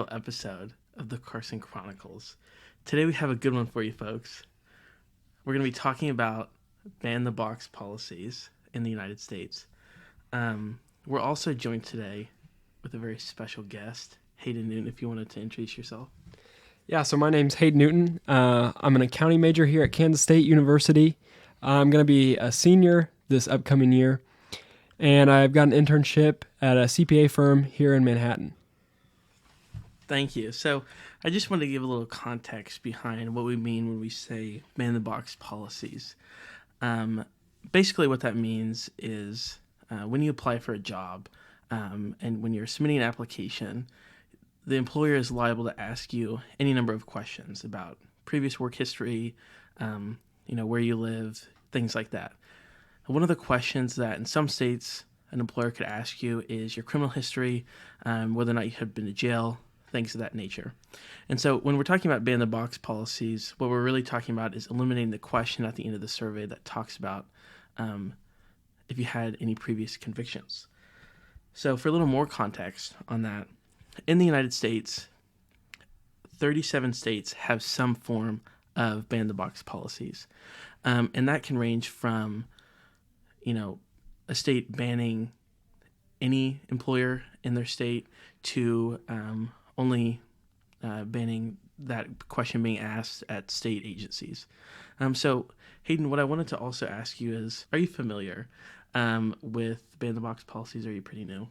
inaugural episode of the CARSON Chronicles. Today we have a good one for you folks. We're going to be talking about ban-the-box policies in the United States. We're also joined today with a very special guest, Hayden Newton, if you wanted to introduce yourself. Yeah, so my name's Hayden Newton. I'm an accounting major here at Kansas State University. I'm going to be a senior this upcoming year, and I've got an internship at a CPA firm here in Manhattan. Thank you. So I just wanted to give a little context behind what we mean when we say ban-the-box policies. Basically what that means is when you apply for a job and when you're submitting an application, the employer is liable to ask you any number of questions about previous work history, where you live, things like that. One of the questions that in some states an employer could ask you is your criminal history, whether or not you have been to jail, things of that nature. And so when we're talking about ban-the-box policies, what we're really talking about is eliminating the question at the end of the survey that talks about if you had any previous convictions. So for a little more context on that, in the United States, 37 states have some form of ban-the-box policies. And that can range from, a state banning any employer in their state to only banning that question being asked at state agencies. So, Hayden, what I wanted to also ask you is, are you familiar with ban-the-box policies? Are you pretty new?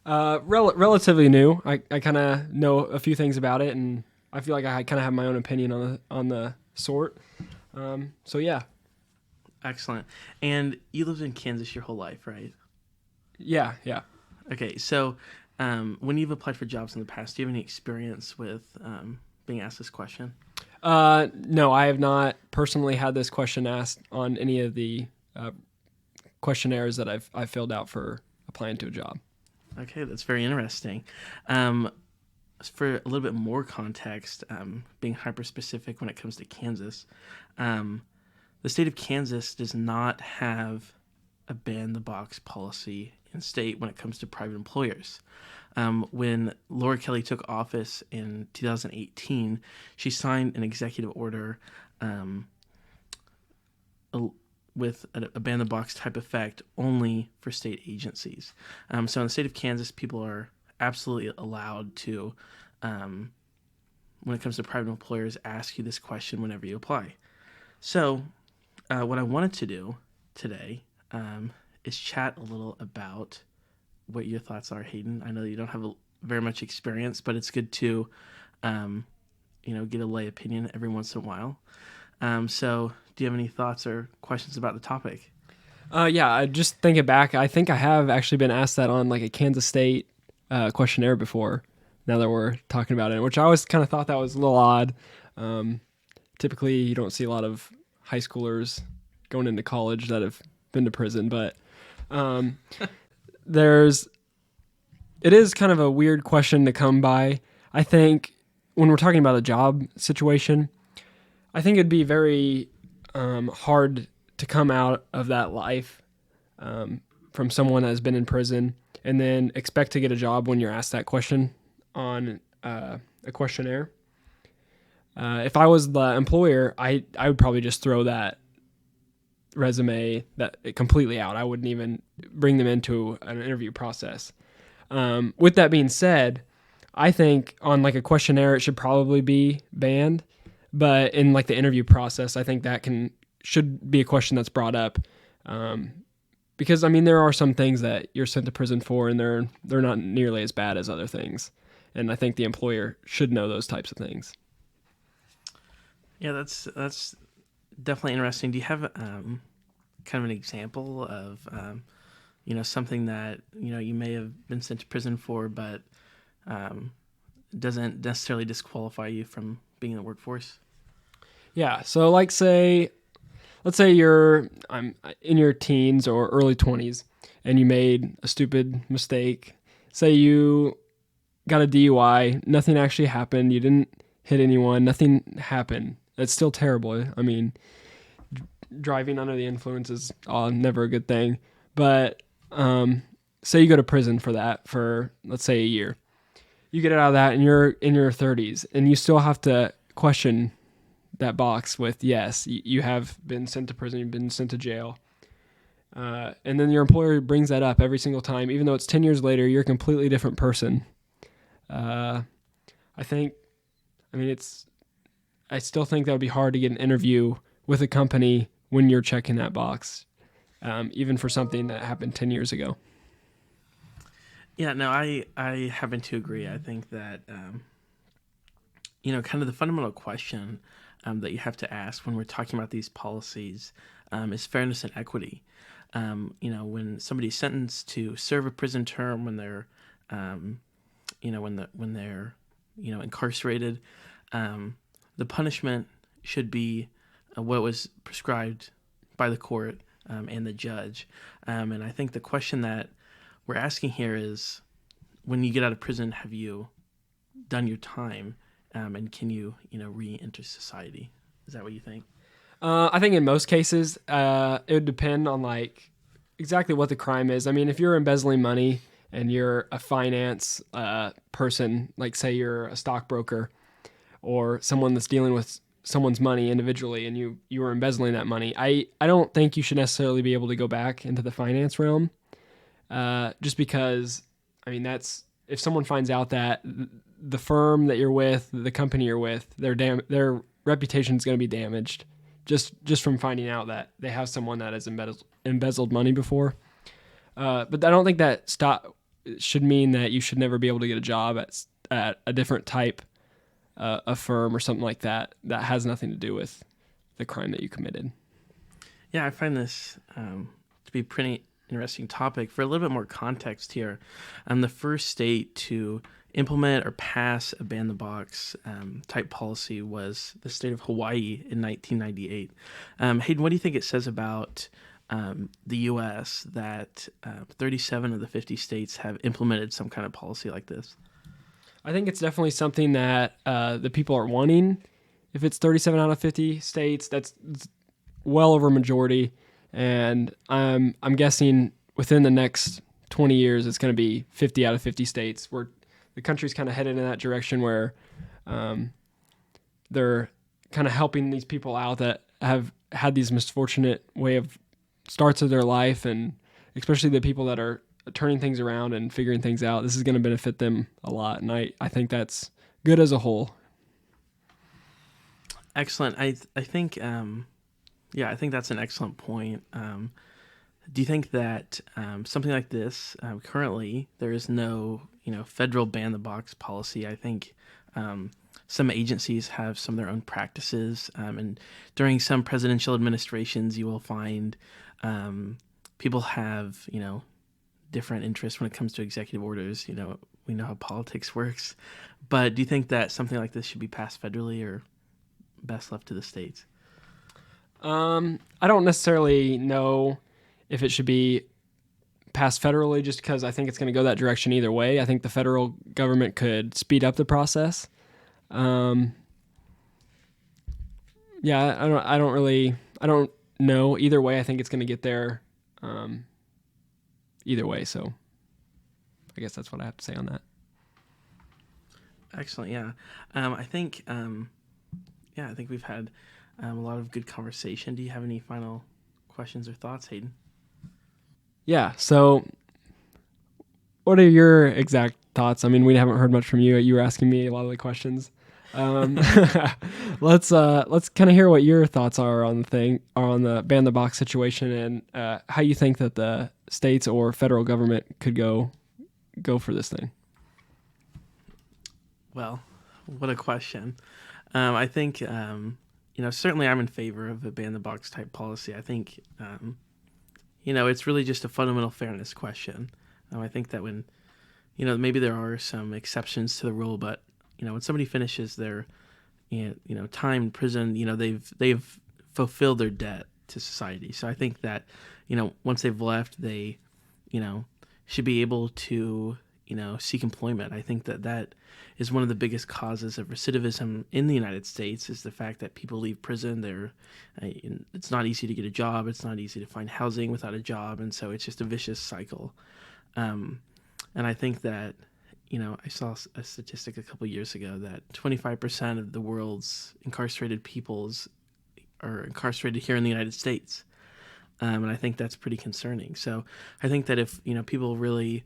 Relatively new. I kind of know a few things about it, and I feel like I kind of have my own opinion on the sort. So yeah. Excellent. And you lived in Kansas your whole life, right? Yeah. Okay, so when you've applied for jobs in the past, do you have any experience with being asked this question? No, I have not personally had this question asked on any of the questionnaires that I've filled out for applying to a job. Okay, that's very interesting. For a little bit more context, being hyper-specific when it comes to Kansas, the state of Kansas does not have a ban-the-box policy in state when it comes to private employers. When Laura Kelly took office in 2018, she signed an executive order with a ban-the-box type effect only for state agencies. So in the state of Kansas, people are absolutely allowed to, when it comes to private employers, ask you this question whenever you apply. So what I wanted to do today is chat a little about what your thoughts are, Hayden. I know you don't have very much experience, but it's good to, get a lay opinion every once in a while. So do you have any thoughts or questions about the topic? Yeah, just thinking back, I think I have actually been asked that on like a Kansas State questionnaire before, now that we're talking about it, which I always kind of thought that was a little odd. Typically, you don't see a lot of high schoolers going into college that have been to prison, but it is kind of a weird question to come by. I think when we're talking about a job situation, I think it'd be very hard to come out of that life from someone that has been in prison and then expect to get a job when you're asked that question on a questionnaire. If I was the employer, I would probably just throw that resume that completely out. I wouldn't even bring them into an interview process. With that being said, I think on like a questionnaire, it should probably be banned. But in like the interview process, I think that should be a question that's brought up, because there are some things that you're sent to prison for, and they're not nearly as bad as other things, and I think the employer should know those types of things. Yeah, that's definitely interesting. Do you have kind of an example of something that you may have been sent to prison for, but doesn't necessarily disqualify you from being in the workforce? Yeah. So let's say I'm in your teens or early 20s and you made a stupid mistake. Say you got a DUI, nothing actually happened. You didn't hit anyone, nothing happened. That's still terrible. Driving under the influence is never a good thing. But say you go to prison for that for, let's say, a year. you get out of that and you're in your 30s and you still have to question that box with, yes, you have been sent to prison, you've been sent to jail. And then your employer brings that up every single time, even though it's 10 years later, you're a completely different person. I still think that would be hard to get an interview with a company when you're checking that box, even for something that happened 10 years ago. Yeah, no, I happen to agree. I think that, kind of the fundamental question that you have to ask when we're talking about these policies is fairness and equity. When somebody's sentenced to serve a prison term, when they're, when they're, incarcerated, the punishment should be what was prescribed by the court and the judge. And I think the question that we're asking here is, when you get out of prison, have you done your time, and can you, re-enter society? Is that what you think? I think in most cases, it would depend on like exactly what the crime is. I mean, if you're embezzling money and you're a finance person, like say you're a stockbroker or someone that's dealing with someone's money individually and you were embezzling that money, I don't think you should necessarily be able to go back into the finance realm. Just because, I mean, that's, if someone finds out that the firm that you're with, the company you're with, their reputation is going to be damaged just from finding out that they have someone that has embezzled money before. But I don't think that should mean that you should never be able to get a job at a different type of firm or something like that has nothing to do with the crime that you committed. Yeah, I find this to be pretty interesting topic. For a little bit more context here, the first state to implement or pass a ban the box type policy was the state of Hawaii in 1998. Hayden, what do you think it says about the U.S. that 37 of the 50 states have implemented some kind of policy like this? I think it's definitely something that the people are wanting. If it's 37 out of 50 states, that's well over a majority. And I'm guessing within the next 20 years, it's going to be 50 out of 50 states where the country's kind of headed in that direction where they're kind of helping these people out that have had these misfortunate way of starts of their life, and especially the people that are turning things around and figuring things out. This is going to benefit them a lot, and I think that's good as a whole. Excellent. I think I think that's an excellent point. Do you think that something like this, currently there is no federal ban the box policy? I think some agencies have some of their own practices, and during some presidential administrations, you will find people have different interests when it comes to executive orders. We know how politics works, but do you think that something like this should be passed federally or best left to the states? I don't necessarily know if it should be passed federally, just because I think it's going to go that direction either way. I think the federal government could speed up the process. I don't know either way. I think it's going to get there either way. So I guess that's what I have to say on that. Excellent. Yeah. I think we've had a lot of good conversation. Do you have any final questions or thoughts, Hayden? Yeah. So what are your exact thoughts? I mean, we haven't heard much from you. You were asking me a lot of the questions. Let's kind of hear what your thoughts are on the ban the box situation, and how you think that the states or federal government could go for this thing. Well, what a question. I think certainly I'm in favor of a ban the box type policy. I think it's really just a fundamental fairness question. I think that when maybe there are some exceptions to the rule, but when somebody finishes their time in prison, they've fulfilled their debt to society. So I think that once they've left, they should be able to seek employment. I think that is one of the biggest causes of recidivism in the United States, is the fact that people leave prison. It's not easy to get a job. It's not easy to find housing without a job. And so it's just a vicious cycle. And I think that, I saw a statistic a couple years ago that 25% of the world's incarcerated peoples are incarcerated here in the United States. And I think that's pretty concerning. So I think that if, people really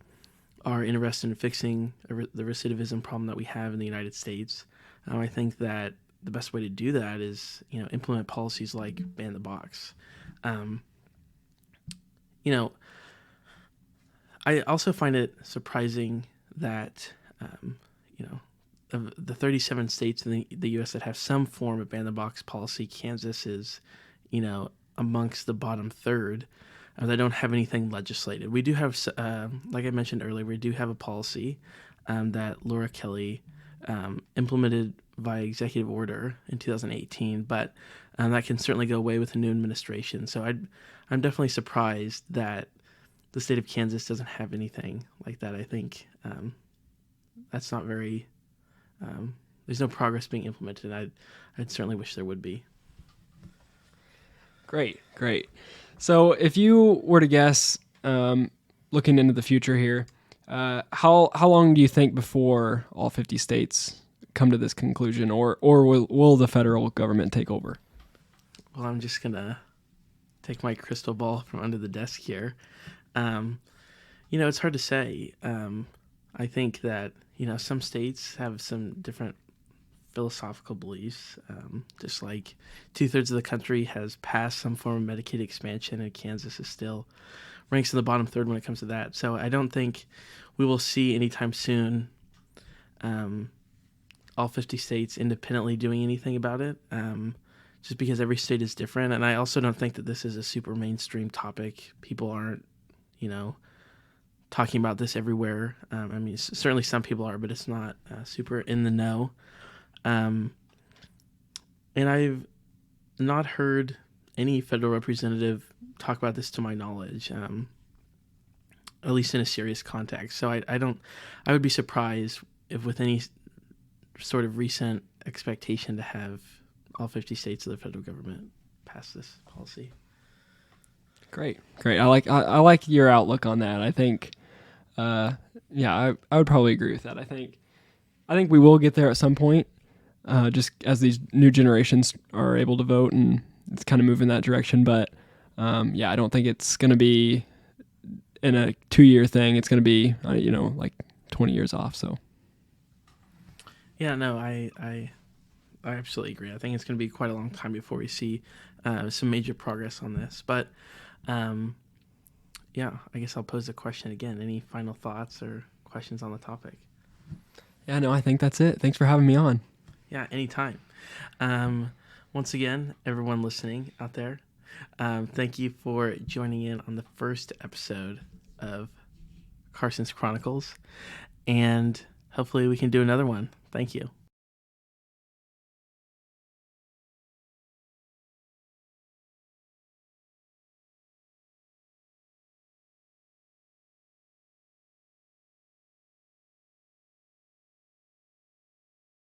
are interested in fixing the recidivism problem that we have in the United States, I think that the best way to do that is, implement policies like ban the box. I also find it surprising that, of the 37 states in the U.S. that have some form of ban the box policy, Kansas is, amongst the bottom third. They don't have anything legislated. We do have, like I mentioned earlier, we do have a policy that Laura Kelly implemented via executive order in 2018, but that can certainly go away with the new administration. So I'm definitely surprised that the state of Kansas doesn't have anything like that. I think that's not very. There's no progress being implemented. I'd certainly wish there would be. Great. So if you were to guess, looking into the future here, how long do you think before all 50 states come to this conclusion, or will the federal government take over? Well, I'm just gonna take my crystal ball from under the desk here. It's hard to say. I think that, some states have some different philosophical beliefs. Just like 2/3 of the country has passed some form of Medicaid expansion, and Kansas is still ranks in the bottom third when it comes to that. So I don't think we will see anytime soon all 50 states independently doing anything about it, just because every state is different. And I also don't think that this is a super mainstream topic. People aren't, talking about this everywhere. Certainly some people are, but it's not super in the know. And I've not heard any federal representative talk about this to my knowledge, at least in a serious context. So I would be surprised if with any sort of recent expectation to have all 50 states of the federal government pass this policy. Great. I like your outlook on that. I think, I would probably agree with that. I think we will get there at some point, just as these new generations are able to vote, and it's kind of moving that direction. But I don't think it's going to be in a 2-year thing. It's going to be, like 20 years off. So. Yeah, no, I absolutely agree. I think it's going to be quite a long time before we see some major progress on this. But I guess I'll pose the question again. Any final thoughts or questions on the topic? Yeah, no, I think that's it. Thanks for having me on. Yeah, anytime. Once again, everyone listening out there, thank you for joining in on the first episode of Carson's Chronicles, and hopefully we can do another one. Thank you.